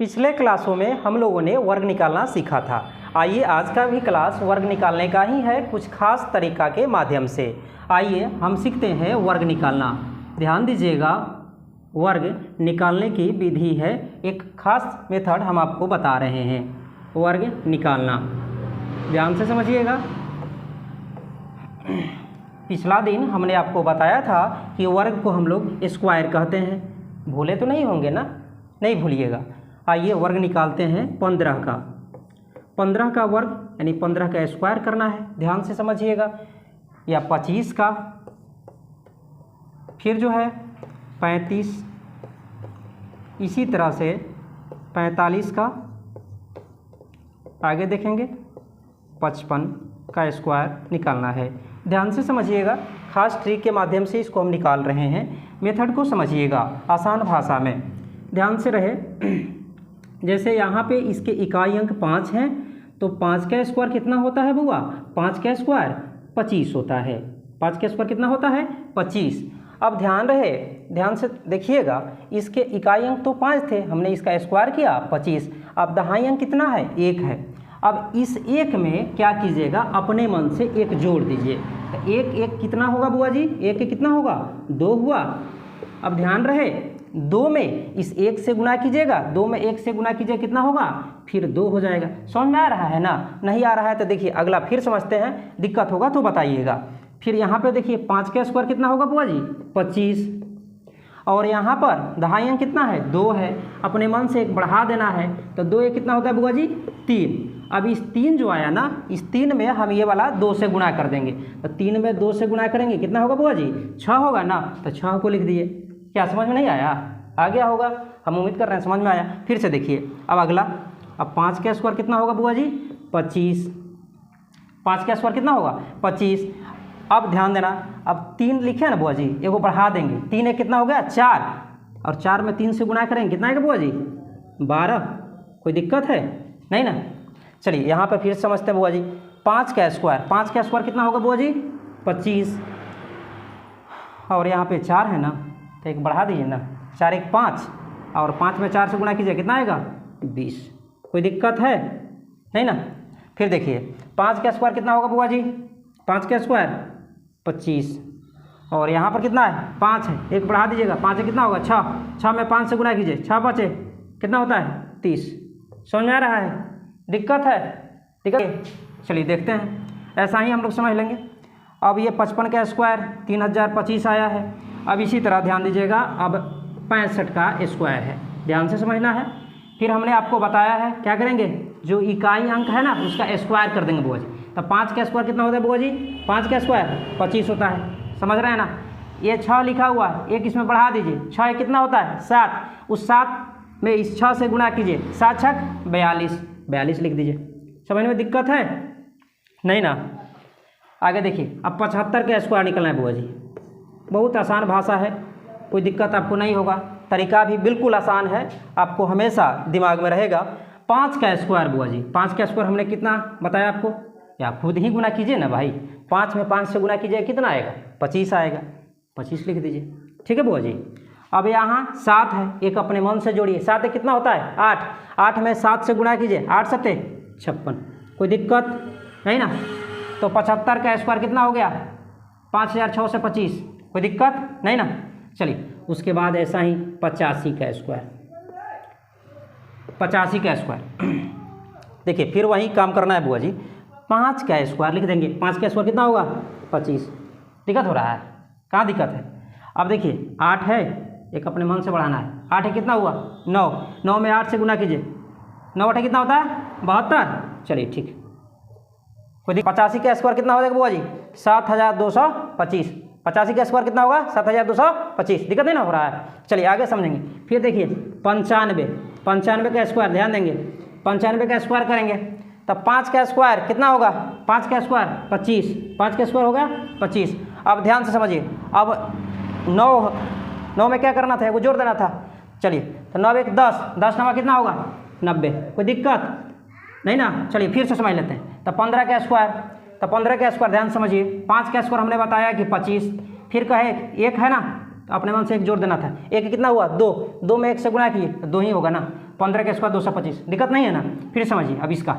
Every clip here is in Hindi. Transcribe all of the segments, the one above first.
पिछले क्लासों में हम लोगों ने वर्ग निकालना सीखा था। आइए आज का भी क्लास वर्ग निकालने का ही है, कुछ खास तरीका के माध्यम से। आइए हम सीखते हैं वर्ग निकालना। ध्यान दीजिएगा, वर्ग निकालने की विधि है, एक खास मेथड हम आपको बता रहे हैं। वर्ग निकालना ध्यान से समझिएगा। पिछला दिन हमने आपको बताया था कि वर्ग को हम लोग स्क्वायर कहते हैं। भूले तो नहीं होंगे ना? नहीं भूलिएगा। आइए वर्ग निकालते हैं 15 का। 15 का वर्ग यानी 15 का स्क्वायर करना है, ध्यान से समझिएगा। या 25 का, फिर जो है 35, इसी तरह से 45 का, आगे देखेंगे 55 का स्क्वायर निकालना है। ध्यान से समझिएगा, खास ट्रिक के माध्यम से इसको हम निकाल रहे हैं। मेथड को समझिएगा आसान भाषा में, ध्यान से रहे। जैसे यहाँ पे इसके इकाई अंक 5 हैं, तो 5 का स्क्वायर कितना होता है बुआ? 5 का स्क्वायर 25 होता है। 5 का स्क्वायर कितना होता है? 25। अब ध्यान रहे, ध्यान से देखिएगा, इसके इकाई अंक तो 5 थे, हमने इसका स्क्वायर किया 25। अब दहाई अंक कितना है? 1 है। अब इस 1 में क्या कीजिएगा, अपने मन से 1 जोड़ दीजिए। तो 1 कितना होगा बुआ जी? 1 कितना होगा? 2 हुआ। अब ध्यान रहे, 2 में इस 1 से गुना कीजिएगा, 2 में 1 से गुना कीजिए, कितना होगा? फिर 2 हो जाएगा। समझ में आ रहा है ना? नहीं आ रहा है तो देखिए अगला फिर समझते हैं, दिक्कत होगा तो बताइएगा। फिर यहाँ पे देखिए 5 का स्क्वायर कितना होगा बुआ जी? 25। और यहाँ पर दहाई अंक कितना है? 2 है। अपने मन से 1 बढ़ा देना है, तो 2 1 कितना होता है बुआ जी? 3। अब इस 3 जो आया ना, इस 3 में हम ये वाला 2 से गुणा कर देंगे। तो 3 में 2 से गुणा करेंगे, कितना होगा बुआ जी? 6 होगा ना? तो 6 को लिख दिए। क्या समझ में नहीं आया? आ गया होगा, हम उम्मीद कर रहे हैं समझ में आया। फिर से देखिए अब अगला। अब 5 का स्क्वायर कितना होगा बुआ जी? 25। 5 का स्क्वायर कितना होगा? 25। अब ध्यान देना, अब 3 लिखे ना बुआ जी, एगो बढ़ा देंगे। 3 1 कितना हो गया? 4। और 4 में 3 से गुणा करेंगे, कितना आएगा बुआ जी? 12। कोई दिक्कत है? नहीं ना? चलिए यहाँ पे फिर समझते हैं बुआ जी। 5 का स्क्वायर, 5 का स्क्वायर कितना होगा बुआ जी? 25। और यहाँ पे 4 है ना, तो 1 बढ़ा दीजिए ना। 4 1 5, और 5 में 4 से गुणा कीजिए, कितना आएगा? 20। कोई दिक्कत है? नहीं ना? फिर देखिए 5 का स्क्वायर कितना होगा बुआ जी? 5 का स्क्वायर 25। और यहाँ पर कितना है? 5 है, 1 बढ़ा दीजिएगा, 5 कितना होगा? 6। 6 में 5 से गुणा कीजिए, 6 5 कितना होता है? 30। समझ में आ रहा है? दिक्कत है? दिक्कत है? चलिए देखते हैं, ऐसा ही हम लोग समझ लेंगे। अब ये 55 का स्क्वायर 3025 आया है। अब इसी तरह ध्यान दीजिएगा, अब 65 का स्क्वायर है, ध्यान से समझना है। फिर हमने आपको बताया है क्या करेंगे, जो इकाई अंक है ना उसका स्क्वायर कर देंगे बुआ जी। तो 5 का स्क्वायर कितना होता है बुआ जी? 5 का स्क्वायर 25 होता है। समझ रहे हैं ना? ये 6 लिखा हुआ है, 1 इसमें बढ़ा दीजिए, 6 कितना होता है? 7। उस 7 में इस 6 से गुणा कीजिए, 7 6 42, 42 लिख दीजिए। समझ में दिक्कत है? नहीं ना? आगे देखिए, अब 75 का स्क्वायर निकलना है बुआ जी। बहुत आसान भाषा है, कोई दिक्कत आपको नहीं होगा। तरीका भी बिल्कुल आसान है, आपको हमेशा दिमाग में रहेगा। 5 का स्क्वायर बुआ जी, 5 का स्क्वायर हमने कितना बताया आपको? या खुद ही गुना कीजिए ना भाई। 5 में 5 से गुना कीजिए, कितना आएगा? 25 आएगा। 25 लिख दीजिए, ठीक है बुआ जी। अब यहाँ 7 है, 1 अपने मन से जोड़िए। 7 1 कितना होता है? 8। 8 में 7 से गुणा कीजिए, 8 7 56। कोई दिक्कत नहीं ना? तो 75 का स्क्वायर कितना हो गया? 5006 से 25। कोई दिक्कत नहीं ना? चलिए उसके बाद ऐसा ही 85 का स्क्वायर, 85 का स्क्वायर देखिए फिर वही काम करना है बुआ जी। 5 का स्क्वायर लिख देंगे। 5 का स्क्वायर कितना होगा? 25। दिक्कत हो रहा है? कहाँ दिक्कत है? अब देखिए 8 है, 1 अपने मन से बढ़ाना है। 8 है, कितना हुआ? 9। 9 में 8 से गुना कीजिए, 9 8 कितना होता है? 72। चलिए ठीक। कोई 85 का स्क्वायर कितना हो जाएगा बुआ जी? 7225। 85 का स्क्वायर कितना होगा? 7225। दिक्कत नहीं ना हो रहा है? चलिए आगे समझेंगे। फिर देखिए 95, 95 का स्क्वायर ध्यान देंगे। 95 का स्क्वायर करेंगे, तब 5 का स्क्वायर कितना होगा? 5 का स्क्वायर 25। 5 का स्क्वायर हो गया 25। अब ध्यान से समझिए, अब 9 में क्या करना था? वो जोड़ देना था। चलिए तो 9 1 10, 10 9 कितना होगा? 90। कोई दिक्कत नहीं ना? चलिए फिर से समझ लेते हैं। तो 15 का स्क्वायर, तो 15 का स्क्वायर ध्यान समझिए। 5 का स्क्वायर हमने बताया कि 25। फिर कहे 1 है ना, तो अपने मन से 1 जोड़ देना था। 1 कितना हुआ? 2। 2 में 1 से गुणा किए तो 2 ही होगा ना। 15 का स्क्वायर 225, दिक्कत नहीं है ना। फिर समझिए अब इसका,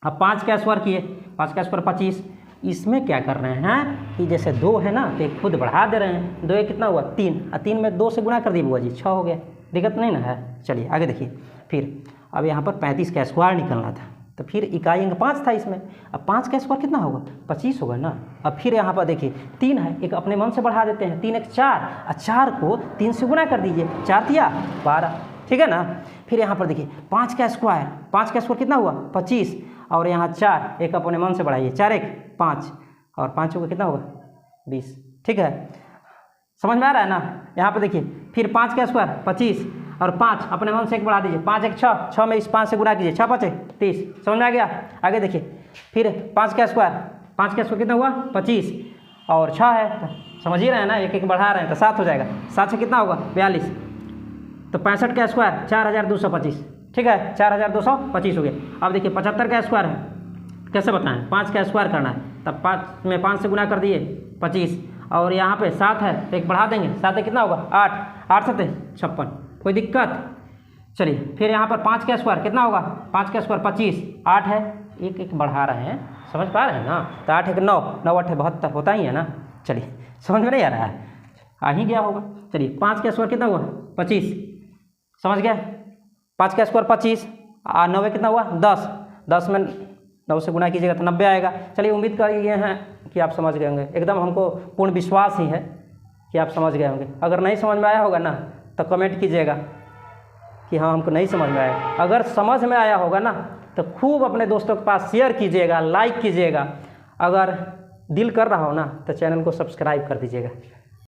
अब 5 का स्क्वायर किए, 5 का स्क्वायर 25। इसमें क्या कर रहे हैं कि जैसे 2 है ना तो एक खुद बढ़ा दे रहे हैं, 2 कितना हुआ 3, और 3 में 2 से गुना कर दिए बुआ जी 6 हो गया, दिक्कत नहीं ना है। चलिए आगे देखिए। फिर अब यहाँ पर 35 का स्क्वायर निकलना था, तो फिर इकाई अंक 5 था इसमें। अब 5 का स्क्वायर कितना होगा 25 होगा ना। अब फिर यहाँ पर देखिए 3 है, एक अपने मन से बढ़ा देते हैं, 3 एक 4, और 4 को 3 से गुना कर दीजिए, 4 दिया 12, ठीक है ना। फिर यहाँ पर देखिए 5 का स्क्वायर, 5 का स्क्वायर कितना हुआ 25, और यहाँ 4, एक अपने मन से बढ़ाइए, 4 एक 5, और 5 को कितना होगा 20, ठीक है। समझ में आ रहा है ना। यहाँ पर देखिए फिर 5 का स्क्वायर 25, और 5 अपने मन से एक बढ़ा दीजिए, 5 एक 6, 6 में इस 5 से गुना कीजिए, 6 5 30, समझ में आ गया। आगे देखिए फिर 5 का स्क्वायर, 5 का स्क्वायर कितना हुआ 25, और 6 है तो समझ ही रहे हैं ना, एक एक बढ़ा रहे हैं तो 7 हो जाएगा, 7 से कितना होगा 42, तो 65 का स्क्वायर 4225, ठीक है, 4225 हो गया। अब देखिए 75 का स्क्वायर है, कैसे बताएं, 5 का स्क्वायर करना है, तब 5 में 5 से गुना कर दिए 25, और यहाँ पे 7 है तो एक बढ़ा देंगे, 7 से कितना होगा 8, 8 7 56, कोई दिक्कत। चलिए फिर यहाँ पर 5 का स्क्वायर कितना होगा, 5 का स्क्वायर 25, 8 है, एक एक बढ़ा रहे हैं, समझ पा रहे हैं ना। तो 8 एक 9, 9 8 72 होता ही है ना। चलिए समझ में नहीं आ रहा है, आ ही गया होगा। चलिए 5 का स्क्वायर कितना हुआ 25, समझ गया, 5 का स्क्वायर 25, और 9 कितना हुआ 10, 10 में 9 से गुना कीजिएगा तो 90 आएगा। चलिए उम्मीद कर ये हैं कि आप समझ गए होंगे, एकदम हमको पूर्ण विश्वास ही है कि आप समझ गए होंगे। अगर नहीं समझ में आया होगा ना तो कमेंट कीजिएगा कि हाँ हमको नहीं समझ में आया। अगर समझ में आया होगा ना तो खूब अपने दोस्तों के पास शेयर कीजिएगा, लाइक कीजिएगा। अगर दिल कर रहा हो ना तो चैनल को सब्सक्राइब कर दीजिएगा।